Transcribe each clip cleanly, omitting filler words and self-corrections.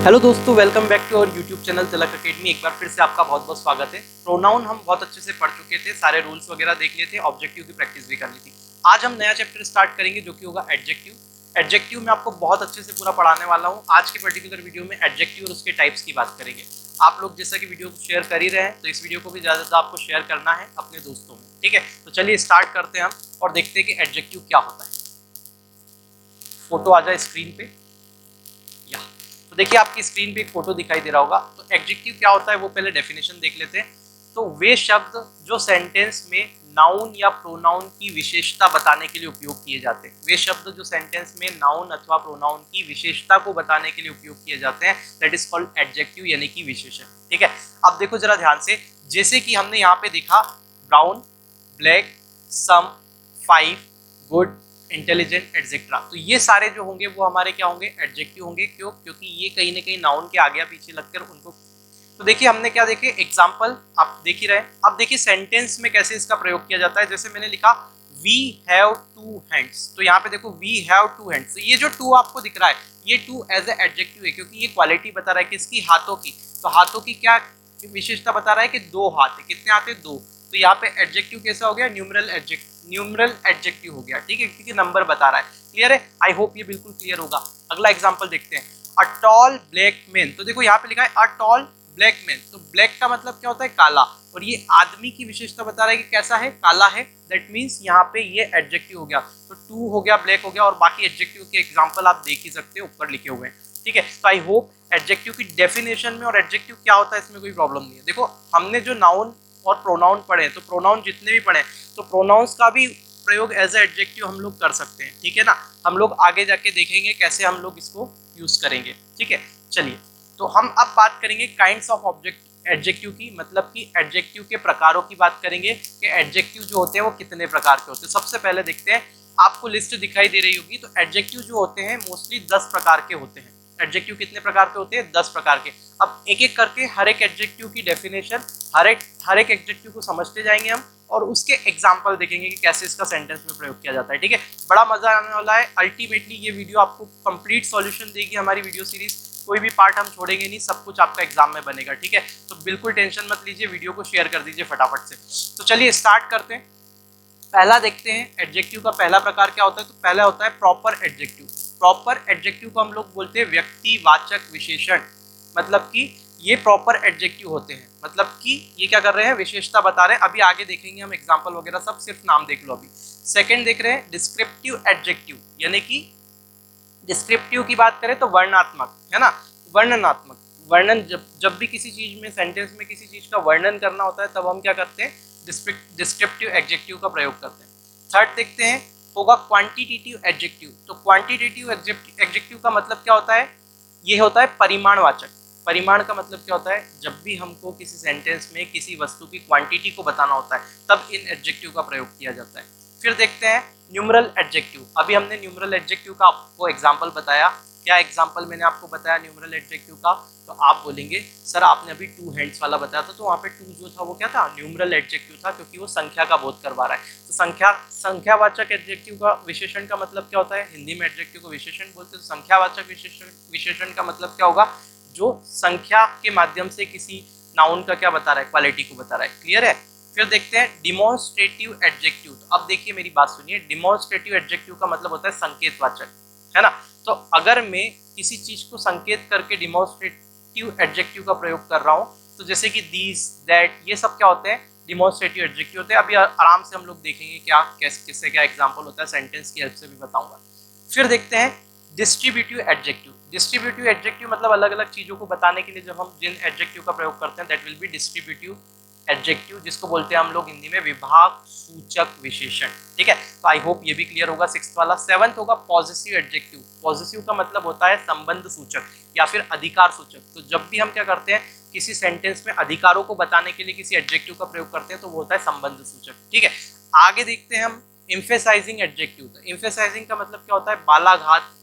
Hello दोस्तों, welcome back to our YouTube channel Tilak academy. एक बार फिर से आपका बहुत बहुत स्वागत है। प्रोनाउन हम बहुत अच्छे से पढ़ चुके थे, सारे रूल्स वगैरह देख लिए थे, ऑब्जेक्टिव की प्रैक्टिस भी कर ली थी। आज हम नया चैप्टर स्टार्ट करेंगे जो कि होगा एडजेक्टिव। एडजेक्टिव में आपको बहुत अच्छे से पूरा पढ़ाने वाला हूँ। आज के पर्टिकुलर वीडियो में एडजेक्टिव और उसके टाइप्स की बात करेंगे। आप लोग जैसा कि वीडियो को शेयर कर ही रहे हैं, तो इस वीडियो को भी ज़्यादा से ज़्यादा आपको शेयर करना है अपने दोस्तों में, ठीक है। तो चलिए स्टार्ट करते हैं हम और देखते हैं कि एडजेक्टिव क्या होता है। फोटो आ जाए स्क्रीन पे। तो देखिए आपकी स्क्रीन पे एक फोटो दिखाई दे रहा होगा। तो एडजेक्टिव क्या होता है वो पहले डेफिनेशन देख लेते हैं। तो वे शब्द जो सेंटेंस में नाउन या प्रोनाउन की विशेषता बताने के लिए उपयोग किए जाते हैं। वे शब्द जो सेंटेंस में नाउन अथवा प्रोनाउन की विशेषता को बताने के लिए उपयोग किए जाते हैं, दैट इज कॉल्ड एडजेक्टिव, यानी कि विशेषण, ठीक है। अब देखो जरा ध्यान से, जैसे कि हमने यहाँ पे देखा ब्राउन, ब्लैक, सम, 5, गुड, इंटेलिजेंट एटसेट्रा। तो ये सारे जो होंगे वो हमारे क्या होंगे, एडजेक्टिव होंगे। क्यों? क्योंकि ये कहीं ना कहीं नाउन के आगे या पीछे लगकर उनको। तो देखिए हमने क्या देखे, एग्जांपल आप देख ही रहे। अब देखिए सेंटेंस में कैसे इसका प्रयोग किया जाता है। जैसे मैंने लिखा वी हैव टू हैंड्स, तो यहाँ पे देखो वी हैव टू हैंड्स। ये जो टू आपको दिख रहा है, ये टू एज ए एडजेक्टिव है, क्योंकि ये क्वालिटी बता रहा है किसकी, हाथों की। तो हाथों की क्या विशेषता बता रहा है कि दो हाथ है। कितने हाथ है? दो। तो यहाँ पे एडजेक्टिव कैसा हो गया, न्यूमरल एडजेक्टिव हो गया, ठीक है, क्योंकि नंबर बता रहा है। क्लियर है? आई होप ये बिल्कुल क्लियर होगा। अगला एग्जांपल देखते हैं, अ टॉल ब्लैक मैन। तो देखो यहाँ पे लिखा है अ टॉल ब्लैक मैन। तो ब्लैक का मतलब क्या होता है, काला, और ये आदमी की विशेषता बता रहा है कि कैसा है, काला है। दैट मीन्स यहाँ पे ये एडजेक्टिव हो गया। तो टू हो गया, ब्लैक हो गया, और बाकी एडजेक्टिव के एग्जाम्पल आप देख ही सकते हो, ऊपर लिखे हुए हैं, ठीक है। तो आई होप एडजेक्टिव की डेफिनेशन में और एडजेक्टिव क्या होता है इसमें कोई प्रॉब्लम नहीं है। देखो हमने जो नाउन और प्रोनाउन पढ़े, तो प्रोनाउन जितने भी पढ़े, तो प्रोनाउंस का भी प्रयोग एज ए एडजेक्टिव हम लोग कर सकते हैं, ठीक है ना। हम लोग आगे जाके देखेंगे कैसे हम लोग इसको यूज करेंगे, ठीक है। चलिए, तो हम अब बात करेंगे काइंड्स ऑफ ऑब्जेक्ट एडजेक्टिव की, मतलब कि एडजेक्टिव के प्रकारों की बात करेंगे कि एडजेक्टिव जो होते हैं वो कितने प्रकार के होते हैं। सबसे पहले देखते हैं, आपको लिस्ट दिखाई दे रही होगी। तो एडजेक्टिव जो होते हैं मोस्टली 10 प्रकार के होते हैं। एडजेक्टिव कितने प्रकार के होते हैं? 10 प्रकार के। अब एक एक करके हर एक एडजेक्टिव की डेफिनेशन, हर एक एडजेक्टिव को समझते जाएंगे हम, और उसके एग्जाम्पल देखेंगे कि कैसे इसका सेंटेंस में प्रयोग किया जाता है, ठीक है। बड़ा मजा आने वाला है। अल्टीमेटली ये वीडियो आपको कंप्लीट सॉल्यूशन देगी, हमारी वीडियो सीरीज। कोई भी पार्ट हम छोड़ेंगे नहीं, सब कुछ आपका एग्जाम में बनेगा, ठीक है। तो बिल्कुल टेंशन मत लीजिए, वीडियो को शेयर कर दीजिए फटाफट से। तो चलिए स्टार्ट करते हैं। पहला देखते हैं एडजेक्टिव का पहला प्रकार क्या होता है। तो पहला होता है प्रॉपर एडजेक्टिव। प्रॉपर एडजेक्टिव को हम लोग बोलते हैं व्यक्तिवाचक विशेषण। मतलब कि ये प्रॉपर एडजेक्टिव होते हैं, मतलब कि ये क्या कर रहे हैं, विशेषता बता रहे हैं। अभी आगे देखेंगे हम एग्जांपल वगैरह सब, सिर्फ नाम देख लो अभी। सेकंड देख रहे हैं डिस्क्रिप्टिव एडजेक्टिव, यानी कि डिस्क्रिप्टिव की बात करें तो वर्णनात्मक, है ना, वर्णनात्मक। वर्णन, जब भी किसी चीज में, सेंटेंस में किसी चीज का वर्णन करना होता है, तब हम क्या करते हैं, डिस्क्रिप्टिव एडजेक्टिव का प्रयोग करते हैं। थर्ड देखते हैं, होगा क्वांटिटेटिव एडजेक्टिव। तो क्वांटिटेटिव एडजेक्टिव का मतलब क्या होता है, ये होता है परिमाणवाचक। परिमाण का मतलब क्या होता है, जब भी हमको किसी सेंटेंस में किसी वस्तु की क्वांटिटी को बताना होता है, तब इन एडजेक्टिव का प्रयोग किया जाता है। फिर देखते हैं न्यूमरल एडजेक्टिव। अभी हमने न्यूमरल एडजेक्टिव का आपको एग्जाम्पल बताया। क्या एग्जाम्पल मैंने आपको बताया न्यूमरल एडजेक्टिव का? तो आप बोलेंगे सर आपने अभी टू हैंड्स वाला बताया था, तो वहाँ पे टू जो था वो क्या था, न्यूमरल एडजेक्टिव था, क्योंकि वो संख्या का बोध करवा रहा है। तो संख्यावाचक एडजेक्टिव का विशेषण का मतलब क्या होता है, हिंदी में एडजेक्टिव को विशेषण बोलते हैं। तो संख्यावाचक विशेषण का मतलब क्या होगा, जो संख्या के माध्यम से किसी नाउन का क्या बता रहा है, क्वालिटी को बता रहा है। क्लियर है? फिर देखते हैं डिमॉन्स्ट्रेटिव एडजेक्टिव। तो अब देखिए मेरी बात सुनिए, डिमॉन्स्ट्रेटिव एडजेक्टिव का मतलब होता है संकेतवाचक, है ना। तो अगर मैं किसी चीज को संकेत करके डिमॉन्स्ट्रेटिव एडजेक्टिव का प्रयोग कर रहा हूँ, तो जैसे कि दिस, दैट, ये सब क्या होते हैं, डिमॉन्स्ट्रेटिव एडजेक्टिव होते हैं। अभी आराम से हम लोग देखेंगे क्या किससे क्या एग्जाम्पल होता है, सेंटेंस की हेल्प से भी बताऊंगा। फिर देखते हैं डिस्ट्रीब्यूटिव एडजेक्टिव। डिस्ट्रीब्यूटिव एडजेक्टिव मतलब अलग अलग चीजों को बताने के लिए जब हम जिन एडजेक्टिव का प्रयोग करते हैं, that will be distributive adjective, जिसको बोलते हैं हम लोग हिंदी में विभाग सूचक विशेषण, ठीक है। तो आई होप ये भी क्लियर होगा, सिक्स्थ वाला। सेवंथ होगा पॉजिटिव एडजेक्टिव। पॉजिटिव का मतलब होता है संबंध सूचक या फिर अधिकार सूचक। तो जब भी हम क्या करते हैं, किसी सेंटेंस में अधिकारों को बताने के लिए किसी एडजेक्टिव का प्रयोग करते हैं, तो वो होता है संबंध सूचक, ठीक है। आगे देखते हैं हम एम्फेसाइजिंग एडजेक्टिव। तो एम्फेसाइजिंग का मतलब क्या होता है, बालाघात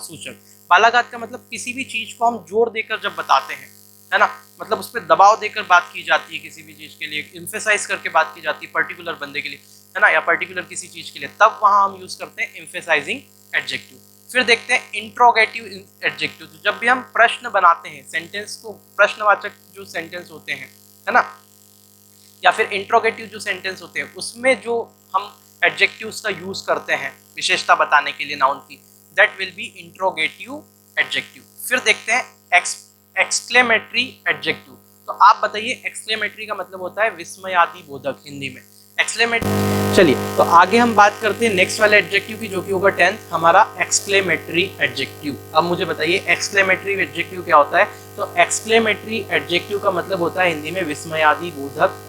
सूचक। बालाघात का मतलब किसी भी चीज को हम जोर देकर जब बताते हैं, है ना, मतलब उस पर दबाव देकर बात की जाती है, किसी भी चीज के लिए एम्फेसाइज करके बात की जाती है पर्टिकुलर बंदे के लिए, है ना, या पर्टिकुलर किसी चीज के लिए, तब वहां हम यूज करते हैं एम्फेसाइजिंग एडजेक्टिव। फिर देखते हैं इंट्रोगेटिव एडजेक्टिव। जब भी हम प्रश्न बनाते हैं, सेंटेंस को, प्रश्नवाचक जो सेंटेंस होते हैं, है ना, या फिर इंट्रोगेटिव जो सेंटेंस होते हैं, उसमें जो हम एडजेक्टिव्स का यूज करते हैं विशेषता बताने के लिए नाउन की, that will be interrogative adjective. फिर देखते हैं एक्सक्लेमेटरी एडजेक्टिव। तो आप बताइए, एक्सक्लेमेटरी का मतलब होता है विस्मयादि बोधक हिंदी में, एक्सक्लेमेटरी। चलिए, तो आगे हम बात करते हैं नेक्स्ट वाले एडजेक्टिव की, जो कि होगा 10th हमारा एक्सक्लेमेटरी एडजेक्टिव। अब मुझे बताइए एक्सक्लेमेटरी एडजेक्टिव क्या होता है। तो एक्सक्लेमेटरी एडजेक्टिव का मतलब होता है हिंदी में विस्मयादि बोधक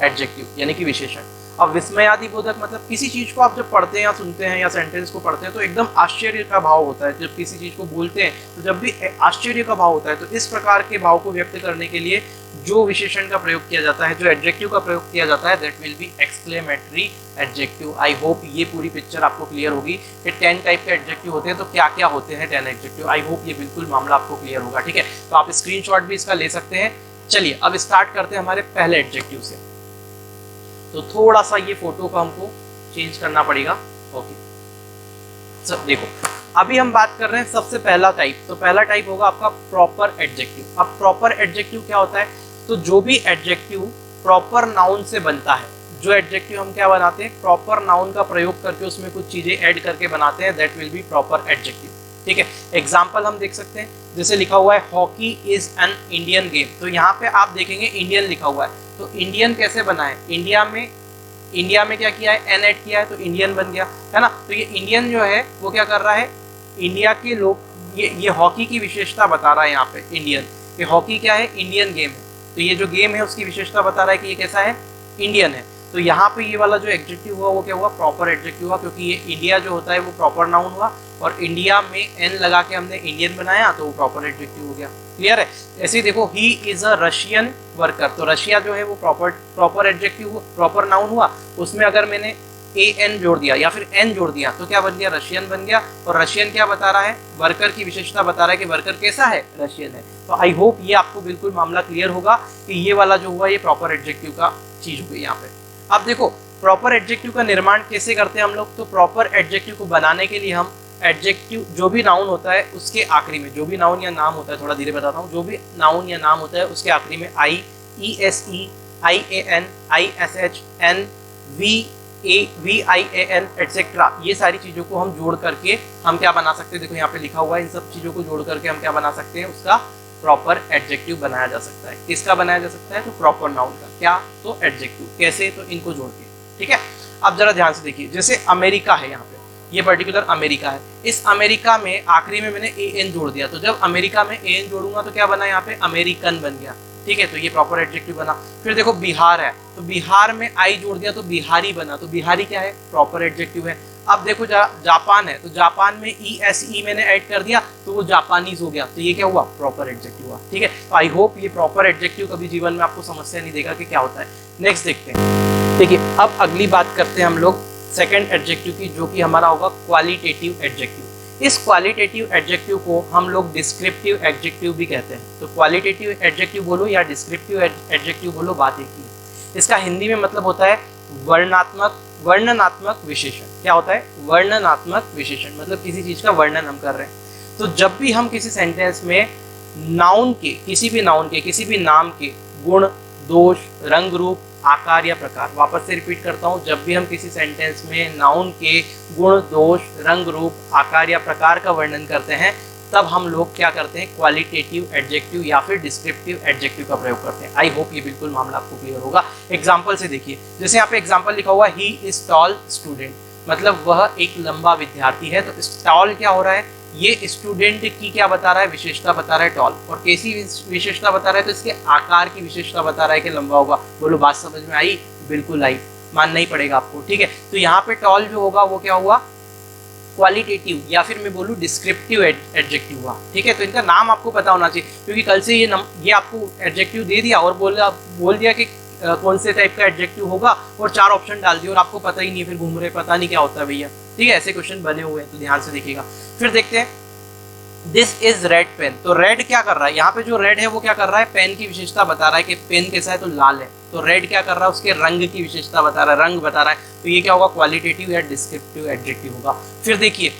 एडजेक्टिव, यानी कि विशेषण। अब विस्मयादि बोधक मतलब किसी चीज को आप जब पढ़ते हैं या सुनते हैं या सेंटेंस को पढ़ते हैं तो एकदम आश्चर्य का भाव होता है। जब किसी चीज को बोलते हैं तो जब भी आश्चर्य का भाव होता है, तो इस प्रकार के भाव को व्यक्त करने के लिए जो विशेषण का प्रयोग किया जाता है, जो एडजेक्टिव का प्रयोग किया जाता है, that will be exclamatory adjective. I hope ये पूरी पिक्चर आपको क्लियर होगी कि 10 टाइप के एडजेक्टिव होते हैं, तो क्या क्या होते हैं 10 एडजेक्टिव। आई होप ये बिल्कुल मामला आपको क्लियर होगा, ठीक है। तो आप स्क्रीनशॉट भी इसका ले सकते हैं। चलिए अब स्टार्ट करते हैं हमारे पहले एडजेक्टिव से। तो थोड़ा सा ये फोटो को हमको चेंज करना पड़ेगा। ओके, सब देखो, अभी हम बात कर रहे हैं सबसे पहला टाइप। तो पहला टाइप होगा आपका प्रॉपर एडजेक्टिव। अब प्रॉपर एडजेक्टिव क्या होता है। तो जो भी एडजेक्टिव प्रॉपर नाउन से बनता है, जो एडजेक्टिव हम क्या बनाते हैं, प्रॉपर नाउन का प्रयोग करके उसमें कुछ चीजें ऐड करके बनाते हैं, that will be proper adjective, ठीक है। एग्जाम्पल हम देख सकते हैं, जैसे लिखा हुआ है hockey is an Indian game. तो यहाँ पे आप देखेंगे इंडियन लिखा हुआ है, तो इंडियन कैसे बना है, इंडिया में क्या किया है, एन ऐड किया है, तो इंडियन बन गया, है ना। तो ये इंडियन जो है वो क्या कर रहा है, इंडिया के लोग, ये हॉकी की विशेषता बता रहा है यहाँ पे इंडियन, ये हॉकी क्या है, इंडियन गेम है। तो ये जो गेम है उसकी विशेषता बता रहा है कि ये कैसा है, इंडियन है। तो यहाँ पे ये वाला जो एडजेक्टिव हुआ वो क्या हुआ, प्रॉपर एडजेक्टिव हुआ, क्योंकि ये इंडिया जो होता है वो प्रॉपर नाउन हुआ, और इंडिया में एन लगा के हमने इंडियन बनाया, तो वो प्रॉपर एडजेक्टिव हो गया। क्लियर है। ऐसे ही देखो, he is a Russian worker. तो रशिया जो है वो प्रॉपर एडजेक्टिव, प्रॉपर नाउन हुआ। उसमें अगर मैंने ए एन जोड़ दिया या फिर एन जोड़ दिया तो क्या बन गया, रशियन बन गया। और रशियन क्या बता रहा है, वर्कर की विशेषता बता रहा है कि वर्कर कैसा है, रशियन है। तो आई होप ये आपको बिल्कुल मामला क्लियर होगा कि ये वाला जो हुआ ये प्रॉपर एडजेक्टिव का चीज हो गई यहाँ पे। अब देखो प्रॉपर एडजेक्टिव का निर्माण कैसे करते हैं हम लोग। तो प्रॉपर एडजेक्टिव को बनाने के लिए हम एडजेक्टिव, जो भी नाउन होता है उसके आखिरी में, जो भी नाउन या नाम होता है, थोड़ा धीरे बताता हूँ, जो भी नाउन या नाम होता है उसके आखिरी में I, E S E, I A N, I S H, N, V I A N etcetera, ये सारी चीजों को हम जोड़ करके हम क्या बना सकते हैं। देखो यहाँ पे लिखा हुआ है, इन सब चीजों को जोड़ करके हम क्या बना सकते हैं, उसका प्रॉपर एडजेक्टिव बनाया जा सकता है। किसका बनाया जा सकता है, तो प्रॉपर नाउन का। क्या, तो एडजेक्टिव। कैसे, तो इनको जोड़ के, ठीक है। अब जरा ध्यान से देखिए, जैसे अमेरिका है, यहाँ पे ये पर्टिकुलर अमेरिका है। इस अमेरिका में आखिरी में मैंने ए एन जोड़ दिया, तो जब अमेरिका में ए एन जोड़ूंगा तो क्या बना, यहाँ पे अमेरिकन बन गया, ठीक है। तो ये प्रॉपर एडजेक्टिव बना। फिर देखो बिहार है, तो बिहार में आई जोड़ दिया तो बिहारी बना, तो बिहारी क्या है, प्रॉपर एडजेक्टिव है। अब देखो जापान है, तो जापान में ई एस ई मैंने ऐड कर दिया तो वो जापानीज हो गया, तो ये क्या हुआ, प्रॉपर एडजेक्टिव हुआ, ठीक है। तो आई होप ये प्रॉपर एडजेक्टिव कभी जीवन में आपको समस्या नहीं देगा कि क्या होता है। नेक्स्ट देखते हैं, देखिए अब अगली बात करते हैं हम लोग सेकेंड एडजेक्टिव की, जो कि हमारा होगा क्वालिटेटिव एडजेक्टिव। इस क्वालिटेटिव एडजेक्टिव को हम लोग डिस्क्रिप्टिव एडजेक्टिव भी कहते हैं। तो क्वालिटेटिव एडजेक्टिव बोलो या डिस्क्रिप्टिव एडजेक्टिव बोलो, बात एक ही है। इसका हिंदी में मतलब होता है वर्णनात्मक विशेषण। क्या होता है, वर्णनात्मक विशेषण, मतलब किसी चीज का वर्णन हम कर रहे हैं। तो जब भी हम किसी सेंटेंस में नाउन के, किसी भी नाउन के, किसी भी नाम के गुण, दोष, रंग, रूप, आकार या प्रकार, वापस से रिपीट करता हूं, जब भी हम किसी सेंटेंस में नाउन के गुण, दोष, रंग, रूप, आकार या प्रकार का वर्णन करते हैं, तब हम लोग क्या करते हैं, क्वालिटेटिव एडजेक्टिव या फिर डिस्क्रिप्टिव एडजेक्टिव का प्रयोग करते हैं। आई होप ये बिल्कुल मामला आपको क्लियर होगा। एग्जाम्पल से देखिए, जैसे यहाँ पे एग्जाम्पल लिखा हुआ है, ही इज टॉल स्टूडेंट, मतलब वह एक लंबा विद्यार्थी है। तो टॉल क्या हो रहा है, ये स्टूडेंट की क्या बता रहा है, विशेषता बता रहा है टॉल। और कैसी विशेषता बता रहा है, तो इसके आकार की विशेषता बता रहा है कि लंबा होगा। बोलो बात समझ में आई, बिल्कुल आई, मानना ही पड़ेगा आपको, ठीक है। तो यहाँ पे टॉल जो होगा वो क्या हुआ, क्वालिटेटिव या फिर मैं बोलूँ डिस्क्रिप्टिव एडजेक्टिव हुआ, ठीक है। तो इनका नाम आपको पता होना चाहिए, क्योंकि कल से ये आपको एडजेक्टिव दे दिया और बोल दिया कि कौन से टाइप का एडजेक्टिव होगा, और 4 ऑप्शन डाल दिए और आपको पता ही नहीं, फिर घूम रहे, पता नहीं क्या होता है भैया, ठीक है। ऐसे क्वेश्चन बने हुए हैं, तो ध्यान से देखिएगा। फिर देखते हैं, दिस इज रेड पेन। तो रेड क्या कर रहा है, यहाँ पे जो रेड है वो क्या कर रहा है, पेन की विशेषता बता रहा है कि पेन कैसा है, तो लाल है। तो रेड क्या कर रहा है, उसके रंग की विशेषता बता रहा है, रंग बता रहा है। तो ये क्या होगा, क्वालिटेटिव या डिस्क्रिप्टिव एडजेक्टिव होगा। फिर देखिए,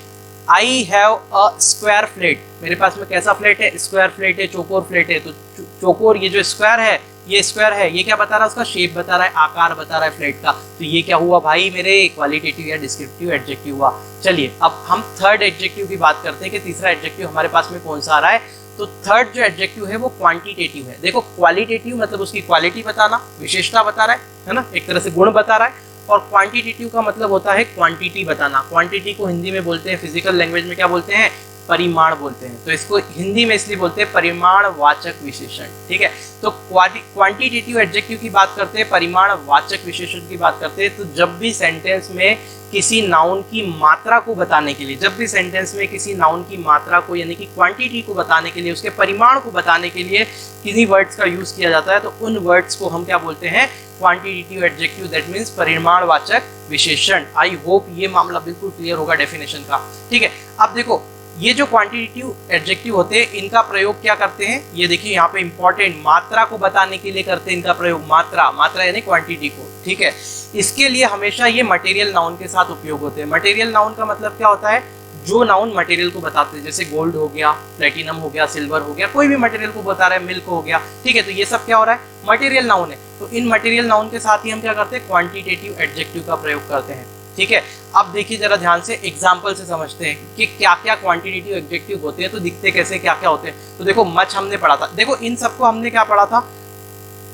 I have a square flat, मेरे पास में कैसा फ्लेट है, स्क्वायर फ्लेट है, चौकोर फ्लेट है। तो चौकोर, ये जो स्क्वायर है, ये स्क्वायर है, ये क्या बता रहा है, उसका शेप बता रहा है, आकार बता रहा है फ्लेट का। तो ये क्या हुआ भाई, मेरे क्वालिटेटिव या डिस्क्रिप्टिव एडजेक्टिव हुआ। चलिए अब हम थर्ड एडजेक्टिव की बात करते हैं कि तीसरा एडजेक्टिव हमारे पास में कौन सा आ रहा है। तो थर्ड जो एडजेक्टिव है वो क्वांटिटेटिव है। देखो क्वालिटेटिव मतलब उसकी क्वालिटी बताना, विशेषता बता रहा है ना, एक तरह से गुण बता रहा है। और क्वांटिटेटिव का मतलब होता है क्वांटिटी बताना। क्वांटिटी को हिंदी में बोलते हैं, फिजिकल लैंग्वेज में क्या बोलते हैं, परिमाण बोलते हैं। तो इसको हिंदी में इसलिए बोलते हैं परिमाणवाचक विशेषण। ठीक है, तो क्वांटिटेटिव एडजेक्टिव की बात करते हैं, परिमाणवाचक विशेषण की बात करते हैं। तो जब भी सेंटेंस में किसी नाउन की मात्रा को बताने के लिए, जब भी सेंटेंस में किसी नाउन की मात्रा को यानी कि क्वांटिटी को बताने के लिए, उसके परिमाण को बताने के लिए किन्हीं वर्ड्स का यूज किया जाता है, तो उन वर्ड्स को हम क्या बोलते हैं, क्वांटिटेटिव एडजेक्टिव, दैट मीन्स परिमाणवाचक विशेषण। आई होप ये मामला बिल्कुल क्लियर होगा डेफिनेशन का। ठीक है, अब देखो ये जो क्वांटिटेटिव एडजेक्टिव होते हैं इनका प्रयोग क्या करते हैं, ये देखिए यहाँ पे इंपॉर्टेंट, मात्रा को बताने के लिए करते हैं इनका प्रयोग। मात्रा यानी क्वांटिटी को। ठीक है, इसके लिए हमेशा ये मटेरियल नाउन के साथ उपयोग होते हैं। मटेरियल नाउन का मतलब क्या होता है, जो नाउन मटेरियल को बताते हैं, जैसे गोल्ड हो गया, प्लेटिनम हो गया, सिल्वर हो गया, कोई भी मटेरियल को बता रहा है, मिल्क हो गया। ठीक है, तो ये सब क्या हो रहा है, मटेरियल नाउन है। तो इन मटेरियल नाउन के साथ ही हम क्या करते हैं, क्वांटिटेटिव एडजेक्टिव का प्रयोग करते हैं। ठीक है, अब देखिए जरा ध्यान से एग्जाम्पल से समझते हैं कि क्या क्या क्वांटिटेटिव एडजेक्टिव होते हैं, तो दिखते कैसे, क्या क्या होते हैं। तो देखो मच हमने पढ़ा था, देखो इन सबको हमने क्या पढ़ा था,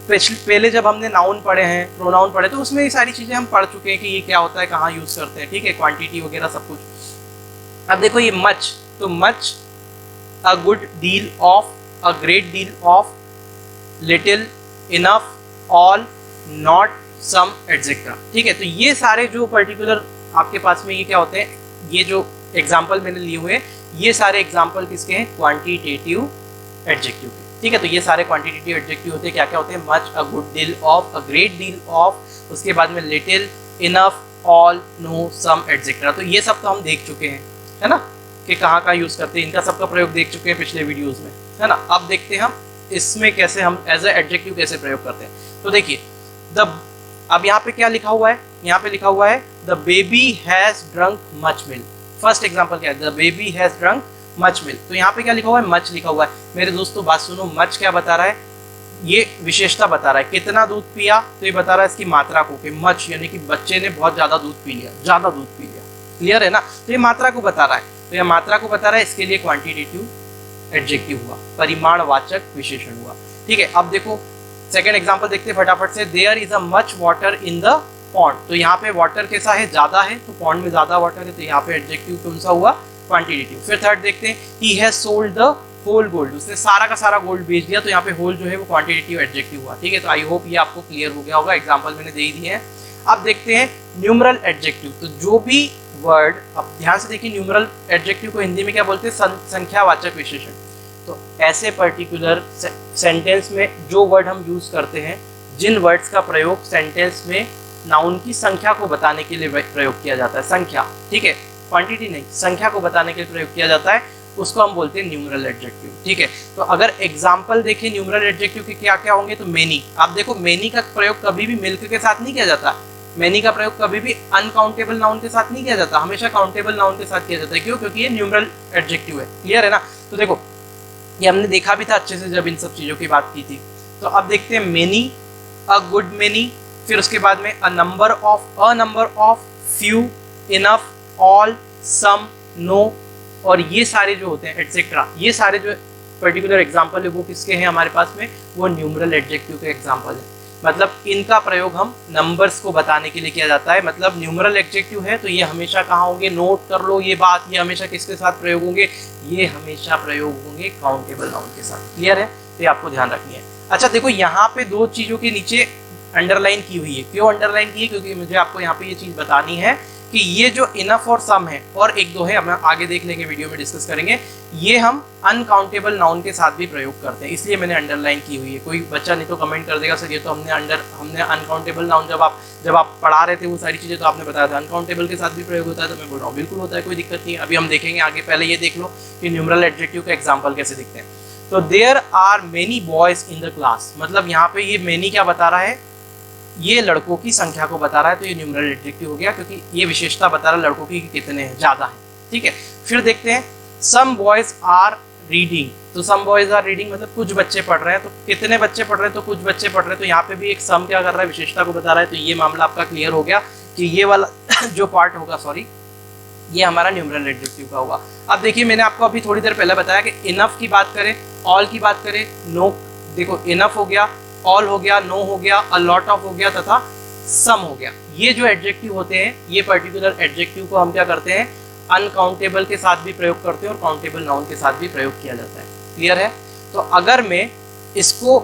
पहले जब हमने नाउन पढ़े हैं, प्रोनाउन पढ़े, तो उसमें ये सारी चीजें हम पढ़ चुके हैं कि ये क्या होता है, कहाँ यूज करते हैं। ठीक है, क्वांटिटी वगैरह सब कुछ। अब देखो ये मच, तो much, a good deal of, a great deal of, little, enough, all, not, some, etcetera. ठीक है, तो ये सारे जो पर्टिकुलर आपके पास में ये क्या होते हैं, ये जो एग्जाम्पल मैंने लिए हुए हैं, ये सारे एग्जाम्पल किसके हैं, क्वांटिटेटिव एडजेक्टिव के। ठीक है, तो ये सारे क्वांटिटेटिव एडजेक्टिव होते हैं, क्या क्या होते हैं, much, a good deal of, a great deal of, उसके बाद में लिटिल, इनफ, ऑल, नो, सम, एटसेट्रा। तो ये सब तो हम देख चुके हैं, है ना, कि कहाँ कहाँ यूज करते हैं, इनका सबका प्रयोग देख चुके हैं पिछले वीडियोज में, है ना। अब देखते हैं हम इसमें कैसे हम एज ए एडजेक्टिव कैसे प्रयोग करते हैं। तो देखिए अब यहाँ पे क्या लिखा हुआ है, यहाँ पे लिखा हुआ है the baby has drunk much milk. First example क्या है, the baby has drunk much milk. तो यहाँ पे क्या लिखा हुआ है, मच लिखा हुआ है। मेरे दोस्तों बात सुनो, मच क्या बता रहा है, ये विशेषता बता रहा है, कितना दूध पिया, तो ये बता रहा है इसकी मात्रा को, कि मच यानी कि बच्चे ने बहुत ज्यादा दूध पी लिया, ज्यादा दूध पी लिया। क्लियर है ना, तो ये मात्रा को बता रहा है, तो ये मात्रा को बता रहा है, इसके लिए क्वांटिटेटिव एडजेक्टिव हुआ, परिमाणवाचक विशेषण हुआ। ठीक है, अब देखो सेकेंड एग्जाम्पल देखते हैं फटाफट से, there is a much water in the pond. तो यहाँ पे वाटर कैसा है, ज्यादा है, तो पॉन्ड में ज्यादा वाटर है, तो यहाँ पे एडजेक्टिव कौन सा हुआ, क्वांटिटेटिव। फिर थर्ड देखते हैं, he has sold the whole gold, उसने सारा का सारा गोल्ड बेच दिया, तो यहाँ पे होल जो है वो क्वांटिटेटिव एडजेक्टिव हुआ। ठीक है, तो आई होप ये आपको क्लियर हो गया होगा, एग्जाम्पल मैंने दे ही दिए हैं। अब देखते हैं न्यूमरल एडजेक्टिव। तो जो भी वर्ड, अब ध्यान से देखिए, न्यूमरल एडजेक्टिव को हिंदी में क्या बोलते हैं, संख्यावाचक विशेषण। तो ऐसे पर्टिकुलर सेंटेंस में जो वर्ड हम यूज करते हैं, जिन वर्ड्स का प्रयोग सेंटेंस में नाउन की संख्या को बताने के लिए प्रयोग किया जाता है, संख्या, ठीक है, क्वांटिटी नहीं, संख्या को बताने के लिए प्रयोग किया जाता है, उसको हम बोलते हैं न्यूमरल एडजेक्टिव। ठीक है, तो अगर एग्जाम्पल देखें न्यूमरल एडजेक्टिव के क्या क्या होंगे, तो मेनी। आप देखो मेनी का प्रयोग कभी भी मिल्क के साथ नहीं किया जाता, मेनी का प्रयोग कभी भी अनकाउंटेबल नाउन के साथ नहीं किया जाता, हमेशा काउंटेबल नाउन के साथ किया जाता है। क्यों, क्योंकि ये न्यूमरल एडजेक्टिव है। क्लियर है ना, तो देखो ये हमने देखा भी था अच्छे से जब इन सब चीजों की बात की थी। तो अब देखते हैं मेनी, अ गुड मेनी, फिर उसके बाद में a number of, few, enough, all, some, no, और ये सारे जो होते हैं एटसेट्रा, ये सारे जो पर्टिकुलर एग्जाम्पल है वो किसके हैं हमारे पास में, वो न्यूमरल एडजेक्टिव के एग्जाम्पल है। मतलब इनका प्रयोग हम नंबर्स को बताने के लिए किया जाता है। मतलब न्यूमरल एडजेक्टिव है तो ये हमेशा कहाँ होंगे, नोट कर लो ये बात, ये हमेशा किसके साथ प्रयोग होंगे, ये हमेशा प्रयोग होंगे काउंटेबल नाउन के साथ। क्लियर है, तो ये आपको ध्यान रखनी है। अच्छा देखो यहाँ पे दो चीजों के नीचे अंडरलाइन की हुई है। क्यों अंडरलाइन की है, क्योंकि मुझे आपको यहाँ पे ये चीज बतानी है कि ये जो इनफ और सम है, और एक दो है, हम आगे देख लेंगे, वीडियो में डिस्कस करेंगे, ये हम अनकाउंटेबल नाउन के साथ भी प्रयोग करते हैं, इसलिए मैंने अंडरलाइन की हुई है। कोई बच्चा नहीं तो कमेंट कर देगा सर ये तो हमने अनकाउंटेबल नाउन जब आप पढ़ा रहे थे वो सारी चीजें तो आपने बताया था अनकाउंटेबल के साथ भी प्रयोग होता है। तो मैं बोल रहा हूँ बिल्कुल होता है, कोई दिक्कत नहीं है। अभी हम देखेंगे आगे, पहले ये देख लो कि न्यूमरल एडजेक्टिव का एग्जाम्पल कैसे दिखते हैं। तो there are many boys in the class, मतलब यहाँ पे ये मेनी क्या बता रहा है, ये लड़कों की संख्या को बता रहा है, तो ये न्यूमरल एडजेक्टिव हो गया, क्योंकि ये विशेषता बता रहा है लड़कों की कितने हैं, ज्यादा है। ठीक है, फिर देखते हैं सम बॉयज आर रीडिंग। तो सम बॉयज आर रीडिंग मतलब कुछ बच्चे पढ़ रहे हैं। तो कितने बच्चे पढ़ रहे हैं? तो कुछ बच्चे पढ़ रहे हैं। तो यहाँ पे भी एक सम क्या कर रहा है, विशेषता को बता रहा है। तो ये मामला आपका क्लियर हो गया कि ये वाला जो पार्ट होगा, सॉरी, ये हमारा न्यूमरल एडजेक्टिव का होगा। अब देखिए मैंने आपको अभी थोड़ी देर पहले बताया कि इनफ की बात करें, ऑल की बात करें, नो। देखो इनफ हो गया, ऑल हो गया, नो हो गया, अ लॉट ऑफ हो गया तथा सम हो गया। ये जो एडजेक्टिव होते हैं, ये पर्टिकुलर एडजेक्टिव को हम क्या करते हैं, अनकाउंटेबल के साथ भी प्रयोग करते हैं और काउंटेबल नाउन के साथ भी प्रयोग किया जाता है। क्लियर है? तो अगर मैं इसको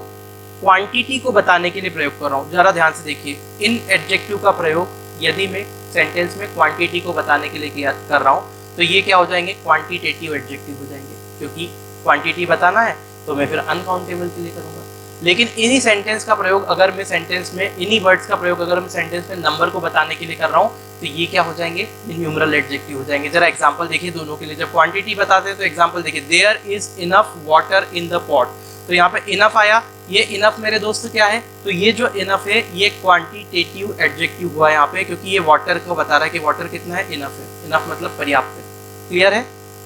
क्वांटिटी को बताने के लिए प्रयोग कर रहा हूँ, जरा ध्यान से देखिए, इन एडजेक्टिव का प्रयोग यदि मैं सेंटेंस में क्वांटिटी को बताने के लिए कर रहा हूँ तो ये क्या हो जाएंगे, क्वांटिटेटिव एडजेक्टिव हो जाएंगे। क्योंकि क्वांटिटी बताना है तो मैं फिर अनकाउंटेबल के लिए करूँगा। लेकिन इन्हीं सेंटेंस का प्रयोग अगर मैं सेंटेंस में, इन्हीं वर्ड्स का प्रयोग अगर मैं सेंटेंस में नंबर को बताने के लिए कर रहा हूँ तो ये क्या हो जाएंगे, न्यूमरल एडजेक्टिव हो जाएंगे। जरा एग्जांपल देखिए दोनों के लिए। जब क्वांटिटी बताते हैं तो एग्जांपल देखिए, there is enough water in the pot. तो यहाँ पे इनफ आया, ये इनफ मेरे दोस्त क्या है, तो ये जो इनफ है ये क्वांटिटेटिव एडजेक्टिव हुआ यहाँ पे, क्योंकि ये वाटर को बता रहा है कि वाटर कितना है, इनफ है। इनफ मतलब पर्याप्त है। क्लियर है?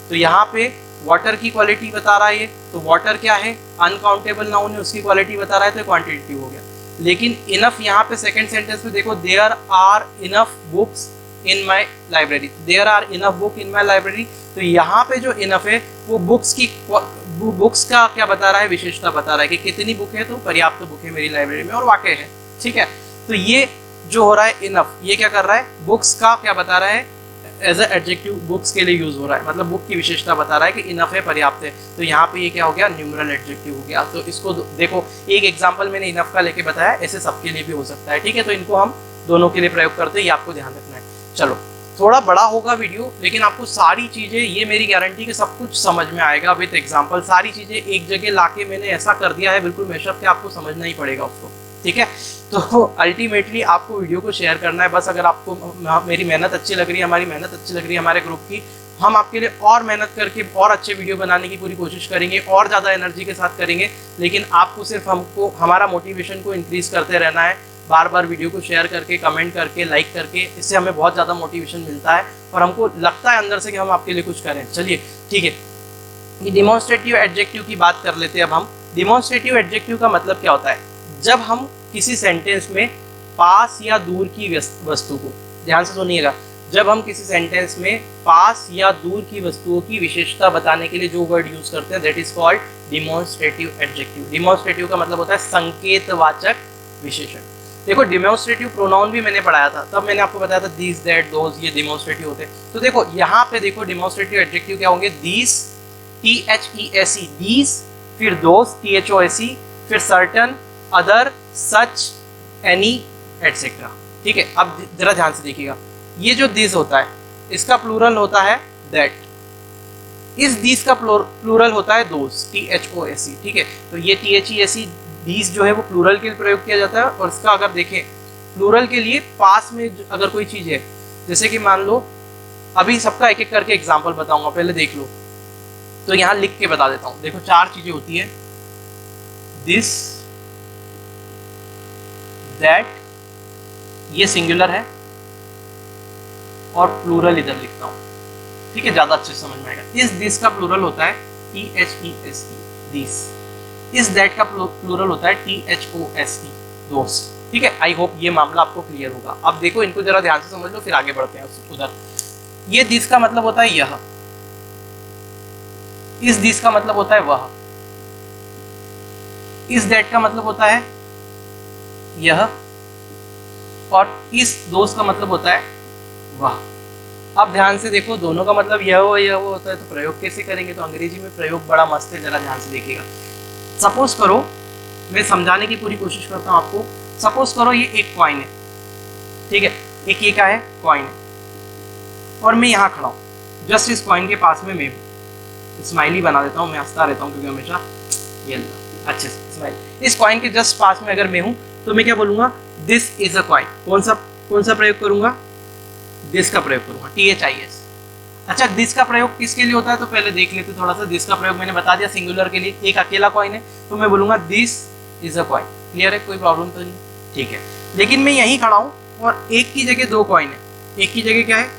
तो यहाँ पे वाटर की क्वालिटी बता रहा है ये, तो वाटर क्या है, अनकाउंटेबल नाउन है, उसकी क्वालिटी बता रहा है तो क्वांटिटेटिव हो गया। लेकिन इनफ यहाँ पे सेकंड सेंटेंस में देखो, there are enough books in my library. There are enough book in my library. तो यहाँ पे जो इनफ है वो बुक्स की, बुक्स का क्या बता रहा है, विशेषता बता रहा है कि कितनी बुक है, तो पर्याप्त बुक है मेरी लाइब्रेरी में और वाकई है। ठीक है? तो ये जो हो रहा है इनफ, ये क्या कर रहा है, बुक्स का क्या बता रहा है, एज ए एडजेक्टिव बुक्स के लिए यूज हो रहा है, मतलब बुक की विशेषता बता रहा है कि इनफ है, पर्याप्त है। तो यहाँ पे ये क्या हो गया, न्यूमरल एडजेक्टिव हो गया। तो इसको देखो, एक एग्जांपल मैंने इनफ का लेके बताया, ऐसे सबके लिए भी हो सकता है। ठीक है? तो इनको हम दोनों के लिए प्रयोग करते हैं, ये आपको ध्यान रखना है। चलो, थोड़ा बड़ा होगा वीडियो, लेकिन आपको सारी चीजें, ये मेरी गारंटी कि सब कुछ समझ में आएगा विद एग्जांपल। सारी चीजें एक जगह लाके मैंने ऐसा कर दिया है, बिल्कुल मैशअप के, आपको समझना ही पड़ेगा उसको। ठीक है? तो अल्टीमेटली आपको वीडियो को शेयर करना है बस। अगर आपको मेरी मेहनत अच्छी लग रही है, हमारी मेहनत अच्छी लग रही है हमारे ग्रुप की, हम आपके लिए और मेहनत करके और अच्छे वीडियो बनाने की पूरी कोशिश करेंगे, और ज़्यादा एनर्जी के साथ करेंगे। लेकिन आपको सिर्फ हमको, हमारा मोटिवेशन को इंक्रीज करते रहना है, बार बार वीडियो को शेयर करके, कमेंट करके, लाइक करके। इससे हमें बहुत ज़्यादा मोटिवेशन मिलता है और हमको लगता है अंदर से कि हम आपके लिए कुछ करें। चलिए ठीक है, ये डिमॉन्स्ट्रेटिव एडजेक्टिव की बात कर लेते हैं अब हम। डिमॉन्स्ट्रेटिव एडजेक्टिव का मतलब क्या होता है, जब हम किसी सेंटेंस में पास या दूर की वस्तु को, ध्यान से सुनिएगा, जब हम किसी सेंटेंस में पास या दूर की वस्तुओं की विशेषता बताने के लिए जो वर्ड यूज करते हैं, that is called demonstrative adjective. Demonstrative का मतलब होता है संकेतवाचक विशेषण। देखो, डिमॉन्स्ट्रेटिव प्रोनाउन भी मैंने पढ़ाया था, तब मैंने आपको बताया था दीज, दैट, दोज, ये डिमॉन्स्ट्रेटिव होते हैं। तो देखो यहाँ पे देखो, डिमॉन्स्ट्रेटिव एडजेक्टिव क्या होंगे, दीज, THESE, दीज, फिर दोज, THOSE, फिर सर्टन, अदर, सच, एनी, एटसेट्रा। ठीक है? अब जरा ध्यान से देखिएगा, ये जो दिस होता है इसका प्लूरल होता है दैट, इस दिस का प्लूरल होता है दोस, THOSE। ठीक है? तो ये THESE, दीस जो है वो प्लूरल के लिए प्रयोग किया जाता है। और इसका अगर देखें प्लूरल के लिए, पास में अगर कोई चीज़ है, जैसे कि मान लो, अभी सबका एक एक करके एग्जाम्पल बताऊंगा, पहले देख लो। तो यहाँ लिख के बता देता हूँ। देखो, 4 चीजें होती है, दिस, दैट, ये सिंगुलर है, और प्लूरल इधर लिखता हूँ। ठीक है? ज्यादा अच्छे से समझ में आएगा। इस दिस का प्लूरल होता है THESE, दिस। इस दैट का प्लूरल होता है THOSE, दोस। ठीक है? आई होप ये मामला आपको क्लियर होगा। अब देखो, इनको जरा ध्यान से समझ लो, फिर आगे बढ़ते हैं उधर। ये दिस का मतलब होता है यह, इस दिस का मतलब होता है वह, इस दैट का मतलब होता है यह, और इस दोस्त का मतलब होता है वह। अब ध्यान से देखो, दोनों का मतलब यह वो होता है, तो प्रयोग कैसे करेंगे? तो अंग्रेजी में प्रयोग बड़ा मस्त है, जरा ध्यान से देखिएगा। सपोज करो, मैं समझाने की पूरी कोशिश करता हूँ आपको। सपोज करो ये एक कॉइन है। ठीक है? एक ये क्या है, कॉइन है, और मैं यहाँ खड़ा हूँ, जस्ट इस कॉइन के पास में मैं हूँ। स्माइली बना देता हूँ, मैं हंसता रहता हूँ क्योंकि हमेशा ये अच्छे से स्माइल। इस कॉइन के जस्ट पास में अगर मैं हूँ तो मैं क्या बोलूंगा, दिस इज अ कॉइन। कौन सा प्रयोग करूंगा, दिस का प्रयोग करूंगा, THIS। अच्छा, दिस का प्रयोग किसके लिए होता है, तो पहले देख लेते थोड़ा सा। दिस का प्रयोग मैंने बता दिया सिंगुलर के लिए, एक अकेला कॉइन है तो मैं बोलूंगा this is a coin. Clear है? कोई प्रॉब्लम तो नहीं? ठीक है। लेकिन मैं यहीं खड़ा हूँ और एक की जगह 2 कॉइन है। एक की जगह क्या है,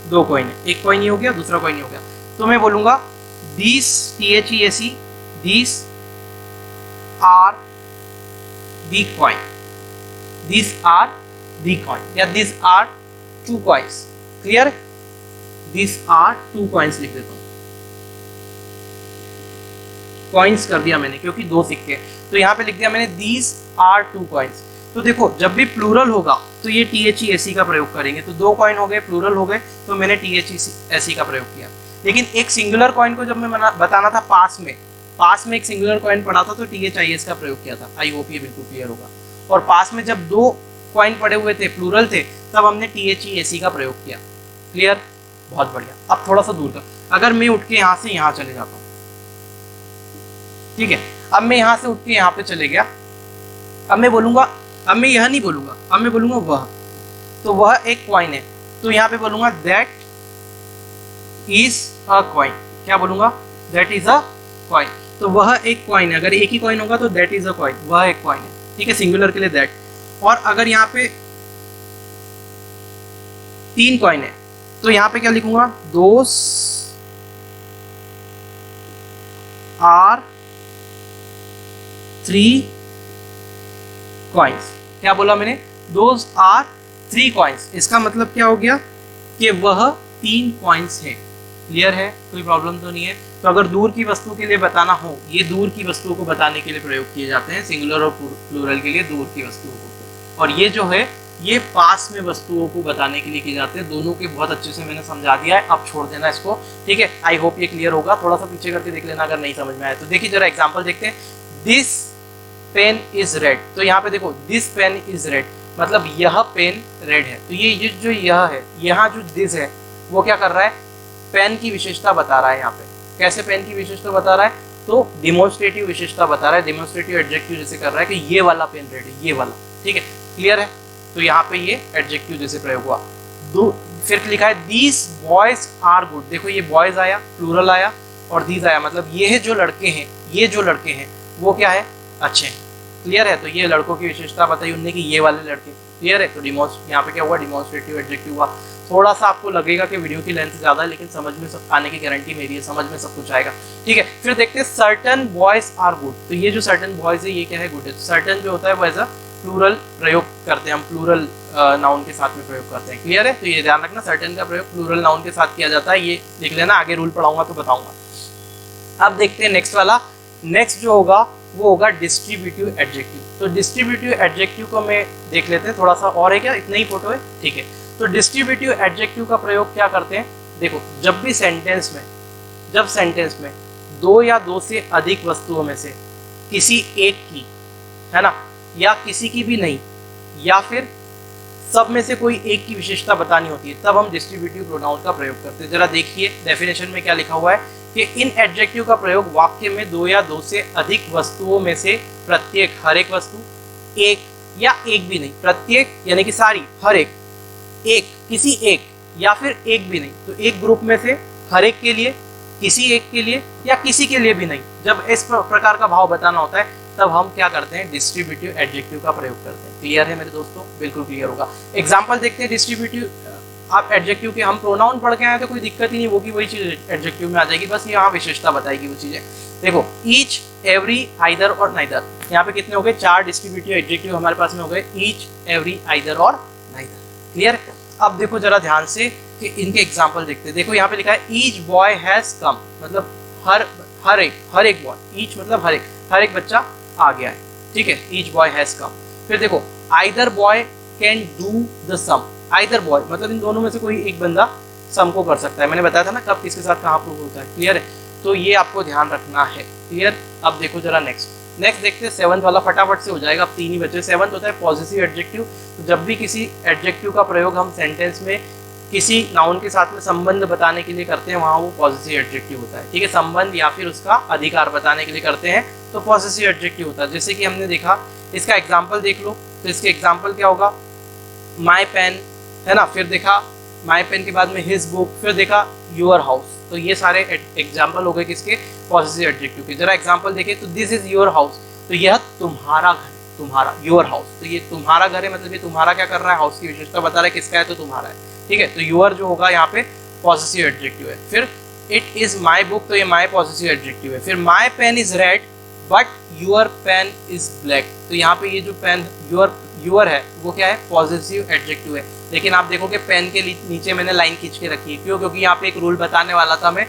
2 कॉइन है। एक कॉइन ये हो गया, दूसरा कॉइन ये हो गया। तो मैं बोलूंगा these, THESE, these are the coin, these are the coin, या these are two coins. Clear? these are two coins लिख देता हूँ, कॉइन्स कर दिया मैंने क्योंकि दो सिक्के, तो यहाँ पे लिख दिया मैंने these are two coins. तो देखो जब भी प्लूरल होगा तो ये THESE का प्रयोग करेंगे, तो दो कॉइन हो गए, प्लूरल हो गए, तो मैंने THESE का प्रयोग किया. लेकिन एक सिंगुलर कॉइन को जब मैं बताना था पास में एक सिंगुलर कॉइन पढ़ा था तो THIS का प्रयोग किया था. आई होप ये बिल्कुल क्लियर होगा. और पास में जब दो कॉइन पड़े हुए थे, प्लूरल थे, तब हमने THESE का प्रयोग किया. क्लियर? बहुत बढ़िया. अब थोड़ा सा दूर कर, अगर मैं उठ के यहाँ से यहाँ चले जाता हूँ, ठीक है, अब मैं यहाँ से उठ के यहाँ पे चले गया, अब मैं बोलूंगा, अब मैं यह नहीं बोलूंगा, अब मैं बोलूंगा वह, तो वह एक कॉइन है, तो यहाँ पे बोलूंगा दैट इज अ कॉइन. क्या बोलूंगा? That is a coin. तो वह एक कॉइन है. अगर एक ही कॉइन होगा तो दैट इज अ कॉइन, वह एक कॉइन है. ठीक है, सिंगुलर के लिए दैट. और अगर यहाँ पे तीन कॉइन है तो यहाँ पे क्या लिखूंगा? Those are three coins. क्या बोला मैंने? Those are three coins. इसका मतलब क्या हो गया कि वह तीन कॉइन्स है. क्लियर है? कोई प्रॉब्लम तो नहीं है. तो अगर दूर की वस्तु के लिए बताना हो, ये दूर की वस्तुओं को बताने के लिए प्रयोग किए जाते हैं, सिंगुलर और प्लूरल के लिए दूर की वस्तुओं को. और ये जो है ये पास में वस्तुओं को बताने के लिए किए जाते हैं. दोनों के बहुत अच्छे से मैंने समझा दिया है, अब छोड़ देना इसको. ठीक है, आई होप ये क्लियर होगा. थोड़ा सा पीछे करके देख लेना अगर नहीं समझ में आया तो. देखिए जरा एग्जाम्पल देखते हैं. This pen is red. तो यहाँ पे देखो दिस पेन इज रेड, मतलब यह पेन रेड है. तो ये जो यह है, यहाँ जो दिस है वो क्या कर रहा है? पेन की विशेषता बता रहा है. यहाँ पे कैसे पेन की विशेषता बता रहा है? तो डिमोन्स्ट्रेटिव विशेषता बता रहा है. डिमोन्स्ट्रेटिव एडजेक्टिव जैसे कर रहा है कि ये वाला पेन रेड है, ये वाला. ठीक है, क्लियर है? तो यहाँ पे ये एडजेक्टिव जैसे प्रयोग हुआ. फिर लिखा है दीज बॉयज आर गुड. देखो ये बॉयज आया, प्लूरल आया, और दीज आया, मतलब ये जो लड़के हैं, ये जो लड़के हैं वो क्या है? अच्छे हैं. क्लियर है? तो ये लड़कों की विशेषता बताई उनने कि ये वाले लड़के. क्लियर है? तो यहाँ पे क्या हुआ? डिमोन्स्ट्रेटिव एडजेक्टिव हुआ. थोड़ा सा आपको लगेगा कि वीडियो की लेंथ ज़्यादा है, लेकिन समझ में सब आने की गारंटी मेरी है, समझ में सब कुछ आएगा. ठीक है, फिर देखते हैं सर्टन बॉयज आर गुड. तो ये जो सर्टन बॉयज है ये क्या है? गुड है. सर्टन जो होता है वो एज अ प्लूरल प्रयोग करते हैं हम, प्लूरल नाउन के साथ में प्रयोग करते हैं. क्लियर है? तो ये ध्यान रखना, सर्टन का प्रयोग प्लूरल नाउन के साथ किया जाता है. ये लिख लेना, आगे रूल पढ़ाऊंगा तो बताऊंगा. अब देखते हैं नेक्स्ट वाला. नेक्स्ट जो होगा वो होगा डिस्ट्रीब्यूटिव एडजेक्टिव. तो डिस्ट्रीब्यूटिव एडजेक्टिव को मैं देख लेते हैं. थोड़ा सा और है क्या? इतना ही फोटो है? ठीक है. तो डिस्ट्रीब्यूटिव एडजेक्टिव का प्रयोग क्या करते हैं? देखो जब भी सेंटेंस में दो या दो से अधिक वस्तुओं में से किसी एक की, है ना, या किसी की भी नहीं, या फिर सब में से कोई एक की विशेषता बतानी होती है, तब हम डिस्ट्रीब्यूटिव प्रोनाउन का प्रयोग करते हैं. जरा देखिए डेफिनेशन में क्या लिखा हुआ है कि इन एडजेक्टिव का प्रयोग वाक्य में दो या दो से अधिक वस्तुओं में से प्रत्येक, हर एक वस्तु, एक या एक भी नहीं, प्रत्येक यानी कि सारी, हर एक, एक, किसी एक, या फिर एक भी नहीं, तो एक ग्रुप में से हर एक के लिए, किसी एक के लिए, या किसी के लिए भी नहीं, जब इस प्रकार का भाव बताना होता है तब हम क्या करते हैं? डिस्ट्रीब्यूटिव एडजेक्टिव का प्रयोग करते हैं. क्लियर है मेरे दोस्तों? बिल्कुल क्लियर होगा. एग्जाम्पल देखते हैं डिस्ट्रीब्यूटिव. आप एडजेक्टिव के हम प्रोनाउन पढ़ के आए तो कोई दिक्कत ही नहीं, वो की वही चीज एडजेक्टिव में आ जाएगी, बस यहाँ विशेषता बताएगी वो चीजें. देखो ईच, एवरी, आइदर और नाइदर. यहाँ पे कितने हो गए? 4 डिस्ट्रीब्यूटिव एडजेक्टिव हमारे पास में हो गए. ईच, एवरी, आइदर और नाइदर. क्लियर? अब देखो जरा ध्यान से कि इनके एग्जाम्पल देखते हैं. देखो यहाँ पे लिखा है ईच बॉय हैज कम, मतलब हर एक बॉय. ईच मतलब हर एक बच्चा आ गया है. ठीक है, ईच बॉय हैज कम. फिर देखो either boy can do the sum. Either boy मतलब इन दोनों में से कोई एक बंदा सम को कर सकता है. मैंने बताया था ना कब किसके साथ कहाँ प्रूव होता है. क्लियर है? तो ये आपको ध्यान रखना है. क्लियर? अब देखो जरा नेक्स्ट देखते हैं. 7th वाला फटाफट से हो जाएगा, अब 3 ही बचे. 7th होता है पॉजिटिव एडजेक्टिव. तो जब भी किसी एडजेक्टिव का प्रयोग हम सेंटेंस में किसी नाउन के साथ में संबंध बताने के लिए करते हैं, वहाँ वो पॉजिटिव एडजेक्टिव होता है. ठीक है, संबंध या फिर उसका अधिकार बताने के लिए करते हैं तो पॉजिटिव एडजेक्टिव होता है. जैसे कि हमने देखा, इसका एग्जाम्पल देख लो. तो इसके एग्जाम्पल क्या होगा? माई पेन, है ना, फिर देखा माई पेन के बाद में हिज बुक, फिर देखा योर हाउस. तो ये सारे एग्जाम्पल हो गए किसके? पॉजिटिव एडजेक्टिव के. जरा एग्जाम्पल देखें तो दिस इज योर हाउस, तो यह तुम्हारा घर, तुम्हारा, योर हाउस. तो ये तुम्हारा घर है, मतलब ये तुम्हारा क्या कर रहा है? हाउस की विशेषता बता रहा है किसका है? तो तुम्हारा है. ठीक है, तो योर जो होगा यहाँ पे पॉजिटिव एडजेक्टिव है. फिर इट इज माई बुक, तो ये माई पॉजिटिव एडजेक्टिव है। फिर my pen is red but your pen is black, तो यहाँ पे ये जो पेन यूर है वो क्या है, पॉजिटिव एडजेक्टिव है। लेकिन आप देखोगे पेन के नीचे मैंने लाइन खींच के रखी है, क्यों? क्योंकि यहाँ पे एक रूल बताने वाला था, मैं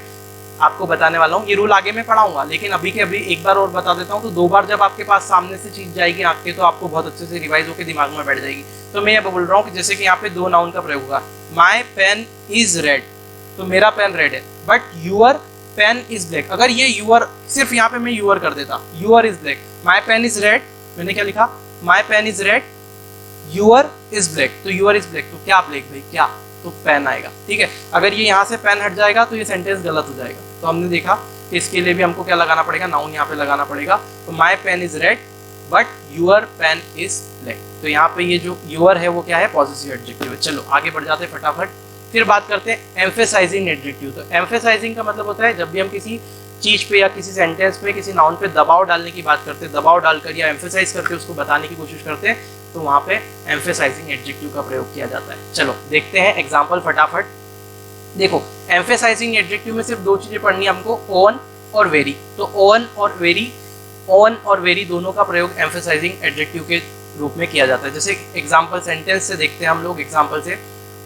आपको बताने वाला हूँ। ये रूल आगे मैं पढ़ाऊंगा, लेकिन अभी के अभी एक बार और बता देता हूँ। तो 2 बार जब आपके पास सामने से चीज जाएगी आपके, तो आपको बहुत अच्छे से रिवाइज होकर दिमाग में बैठ जाएगी। तो मैं ये बोल रहा हूँ कि जैसे कि यहाँ पे 2 नाउन का प्रयोग होगा, माई पेन इज रेड, तो मेरा पेन रेड है, but your pen is black. अगर ये यूर सिर्फ यहाँ पे मैं यूर कर देता, your is black, my pen is red, मैंने क्या लिखा, my pen is red, your is black, तो यूर इज ब्लैक, तो क्या ब्लैक भाई, क्या? तो पेन आएगा, ठीक है। अगर ये यहाँ से पेन हट जाएगा तो ये सेंटेंस गलत हो जाएगा। तो हमने देखा कि इसके लिए भी हमको क्या लगाना पड़ेगा, नाउन यहाँ पे लगाना पड़ेगा। तो my pen is red but your pen is black, तो यहाँ पे ये जो यूर है वो क्या है, पॉजिटिव एडजेक्टिव है। चलो आगे बढ़ जाते हैं फटाफट। फिर बात करते हैं एम्फेसाइजिंग एडजेक्टिव। तो एम्फेसाइजिंग का मतलब होता है जब भी हम किसी चीज पे या किसी सेंटेंस पे किसी नाउन पे दबाव डालने की बात करते हैं, दबाव डालकर या एम्फेसाइज करके उसको बताने की कोशिश करते हैं, तो वहां पे एम्फेसाइजिंग एडजेक्टिव का प्रयोग किया जाता है। चलो देखते हैं एग्जांपल फटाफट। देखो एम्फेसाइजिंग एडजेक्टिव में सिर्फ 2 चीजें पढ़नी हमको, ओन और वेरी। तो ओन और वेरी दोनों का प्रयोग एम्फेसाइजिंग एडजेक्टिव के रूप में किया जाता है। जैसे एग्जांपल सेंटेंस से देखते हैं हम लोग, एग्जांपल से,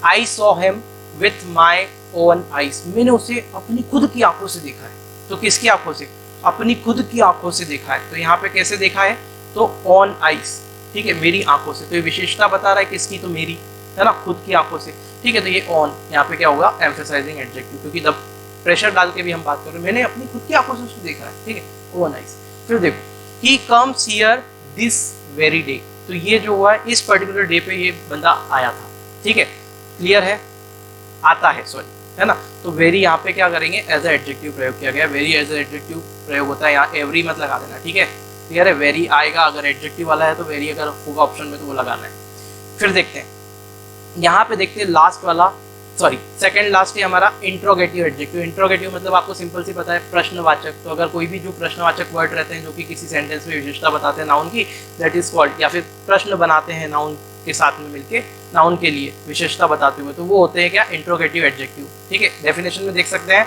I saw him with my own eyes, मैंने उसे अपनी खुद की आंखों से देखा है। तो किसकी आंखों से, अपनी खुद की आंखों से देखा है। तो यहाँ पे कैसे देखा है, तो ऑन आइज, ठीक है, मेरी आंखों से। तो ये विशेषता बता रहा है किसकी, तो मेरी, है ना, खुद की आंखों से, ठीक है। तो ये ऑन यहाँ पे क्या होगा, एम्फेसाइजिंग एडजेक्टिव, क्योंकि जब प्रेशर डाल के भी हम बात कर रहे हैं, मैंने अपनी खुद की आंखों से उसको देखा है, ठीक है, ऑन आइज। फिर देखो he comes here this very day, तो ये जो हुआ है इस पर्टिकुलर डे पे ये बंदा आया था, ठीक है, क्लियर है, आता है, सॉरी, है ना। तो वेरी यहाँ पे क्या करेंगे, एज ए एडजेक्टिव प्रयोग किया गया। वेरी एज ए एडजेक्टिव प्रयोग होता है, यहाँ एवरी मत लगा देना, ठीक है, क्लियर है। वेरी आएगा अगर एडजेक्टिव वाला है, तो वेरी अगर होगा ऑप्शन में तो वो लगाना है। फिर देखते हैं, यहाँ पे देखते हैं लास्ट वाला, सॉरी सेकंड लास्ट है हमारा इंट्रोगेटिव एडजेक्टिव। इंट्रोगेटिव मतलब आपको सिंपल सी पता है, प्रश्नवाचक। तो अगर कोई भी जो प्रश्नवाचक वर्ड रहते हैं जो कि किसी सेंटेंस में विशेषता बताते हैं नाउन की, दैट इज कॉल्ड, या फिर प्रश्न बनाते हैं नाउन के साथ में मिलके, नाउन के लिए विशेषता बताते हुए, तो वो होते हैं क्या, इंट्रोगेटिव एडजेक्टिव, ठीक है। डेफिनेशन में देख सकते हैं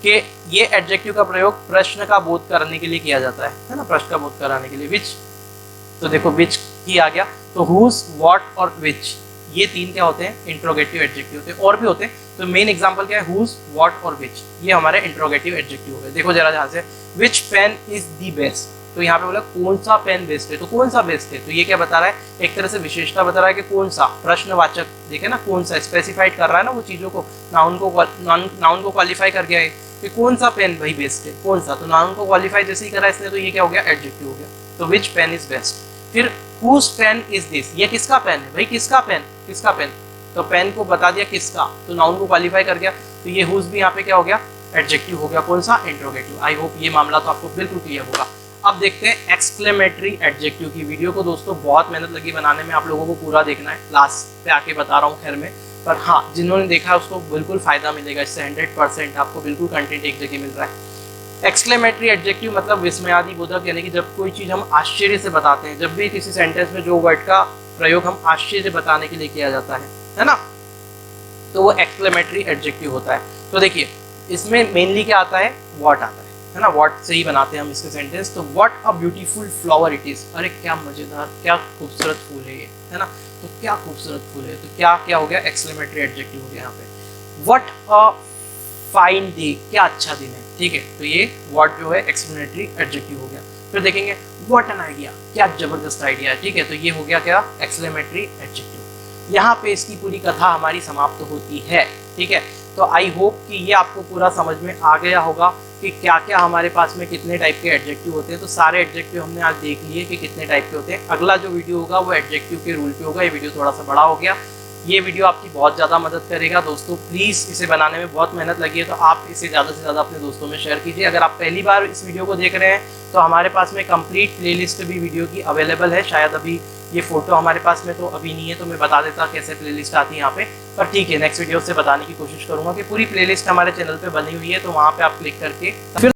कि ये एडजेक्टिव का प्रयोग प्रश्न का बोध कराने के लिए किया जाता है ना, प्रश्न का बोध कराने के लिए। विच, तो देखो विच ही आ गया, तो हुज, व्हाट और विच, ये 3 क्या होते हैं, इंट्रोगेटिव एडजेक्टिव होते हैं। और भी होते हैं, तो मेन एग्जांपल क्या है, हुज, व्हाट और विच, ये हमारे इंट्रोगेटिव एडजेक्टिव हो गए। देखो जरा ध्यान से, विच पेन इज द बेस्ट, तो यहाँ पे बोला कौन सा पेन बेस्ट है, तो कौन सा बेस्ट है, तो ये क्या बता रहा है, एक तरह से विशेषता बता रहा है कि कौन सा, प्रश्नवाचक, देखे ना, कौन सा स्पेसिफाइड कर रहा है ना वो चीजों को, नाउन को क्वालिफाई कर गया है कि कौन सा पेन भाई बेस्ट है, कौन सा, तो नाउन को क्वालिफाई जैसे ही करा इसने, तो ये क्या हो गया, एडजेक्टिव हो गया। तो विच पेन इज बेस्ट। फिर हुज पेन इज दिस, ये किसका पेन है भाई, किसका पेन, किसका पेन, तो पेन को बता दिया किसका, तो नाउन को क्वालिफाई कर गया, तो ये हुज भी यहाँ पे क्या हो गया, एडजेक्टिव हो गया, कौन सा, इंट्रोगेटिव। आई होप ये मामला तो आपको बिल्कुल क्लियर होगा। अब देखते हैं एक्सक्लेमेटरी एडजेक्टिव की। वीडियो को दोस्तों बहुत मेहनत लगी बनाने में, आप लोगों को पूरा देखना है, लास्ट पे आके बता रहा हूँ खैर में, पर हाँ जिन्होंने देखा है उसको बिल्कुल फायदा मिलेगा इससे, 100% आपको बिल्कुल कंटेंट एक जगह मिल रहा है। एक्सक्लेमेटरी एडजेक्टिव मतलब विस्मयादि बोधक, यानी कि जब कोई चीज़ हम आश्चर्य से बताते हैं, जब भी किसी सेंटेंस में जो वर्ड का प्रयोग हम आश्चर्य से बताने के लिए किया जाता है ना, तो वो एक्सक्लेमेटरी एडजेक्टिव होता है। तो देखिए इसमें मेनली क्या आता है, व्हाट आता है ना, व्हाट से ही बनाते हैं हम इसके सेंटेंस। तो what a beautiful flower it is, अरे क्या मजेदार, क्या खूबसूरत फूल है ये, है ना, तो क्या खूबसूरत फूल है, तो क्या क्या हो गया, एक्सक्लेमेटरी एडजेक्टिव हो गया यहाँ पे। व्हाट अ फाइन डे, क्या अच्छा दिन है, ठीक है, तो ये व्हाट जो है एक्सक्लेमेटरी एडजेक्टिव हो गया। फिर देखेंगे व्हाट एन आइडिया, क्या जबरदस्त आइडिया है, ठीक है, तो ये हो गया क्या, एक्सक्लेमेटरी एडजेक्टिव। यहाँ पे इसकी पूरी कथा हमारी समाप्त होती है, ठीक है। तो आई होप कि ये आपको पूरा समझ में आ गया होगा कि क्या क्या हमारे पास में कितने टाइप के एडजेक्टिव होते हैं। तो सारे एडजेक्टिव हमने आज देख लिए कि कितने टाइप के होते हैं। अगला जो वीडियो होगा वो एडजेक्टिव के रूल पे होगा। ये वीडियो थोड़ा सा बड़ा हो गया, ये वीडियो आपकी बहुत ज़्यादा मदद करेगा दोस्तों। प्लीज़ इसे बनाने में बहुत मेहनत लगी है, तो आप इसे ज़्यादा से ज़्यादा अपने दोस्तों में शेयर कीजिए। अगर आप पहली बार इस वीडियो को देख रहे हैं तो हमारे पास में कंप्लीट प्लेलिस्ट भी वीडियो की अवेलेबल है। शायद अभी ये फोटो हमारे पास में तो अभी नहीं है, तो मैं बता देता कैसे प्लेलिस्ट आती है यहाँ पे, पर ठीक है नेक्स्ट वीडियो से बताने की कोशिश करूँगा कि पूरी प्लेलिस्ट हमारे चैनल पर बनी हुई है, तो वहाँ पर आप क्लिक करके फिर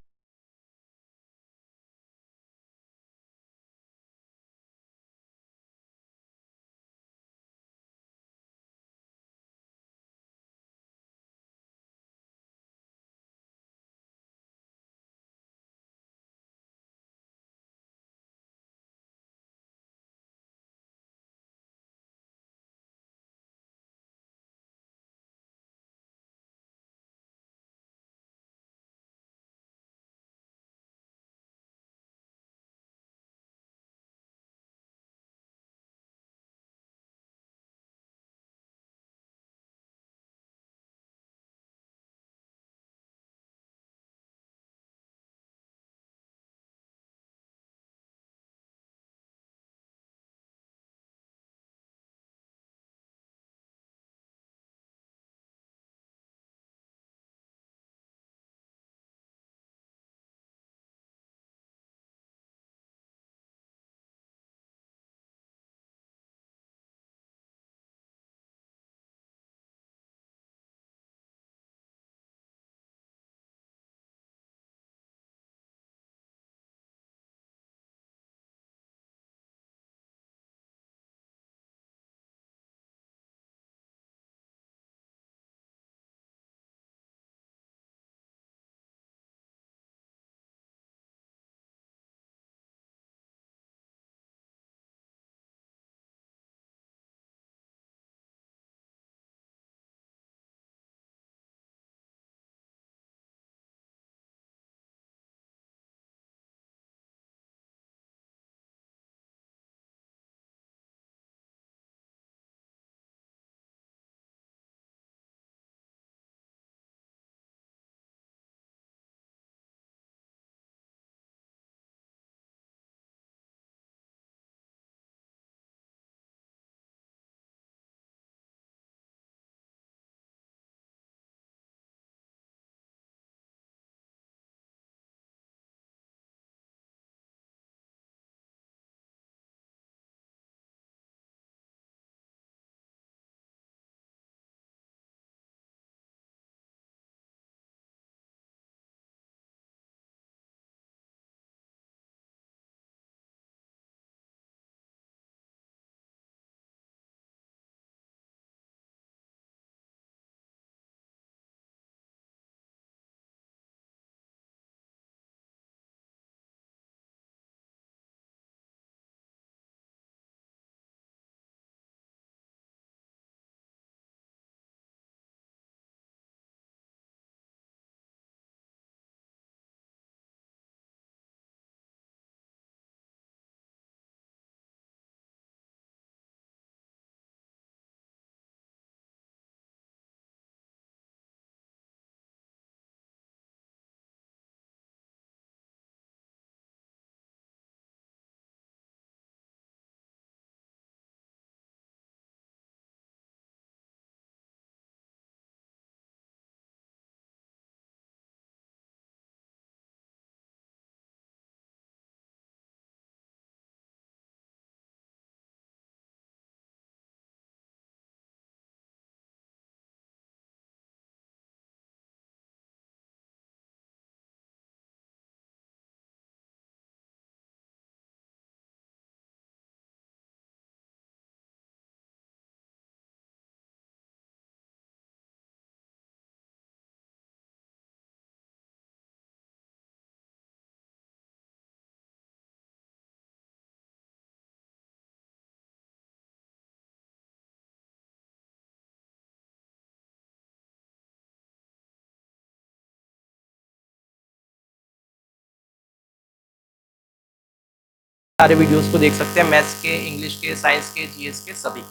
सारे वीडियोस को देख सकते हैं, मैथ्स के, इंग्लिश के, साइंस के, जीएस के, सभी।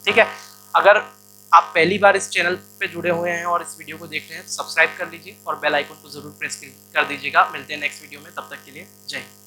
ठीक है, अगर आप पहली बार इस चैनल पे जुड़े हुए हैं और इस वीडियो को देख रहे हैं तो सब्सक्राइब कर लीजिए और बेल आइकन को जरूर प्रेस कर दीजिएगा। मिलते हैं नेक्स्ट वीडियो में, तब तक के लिए जय हिंद।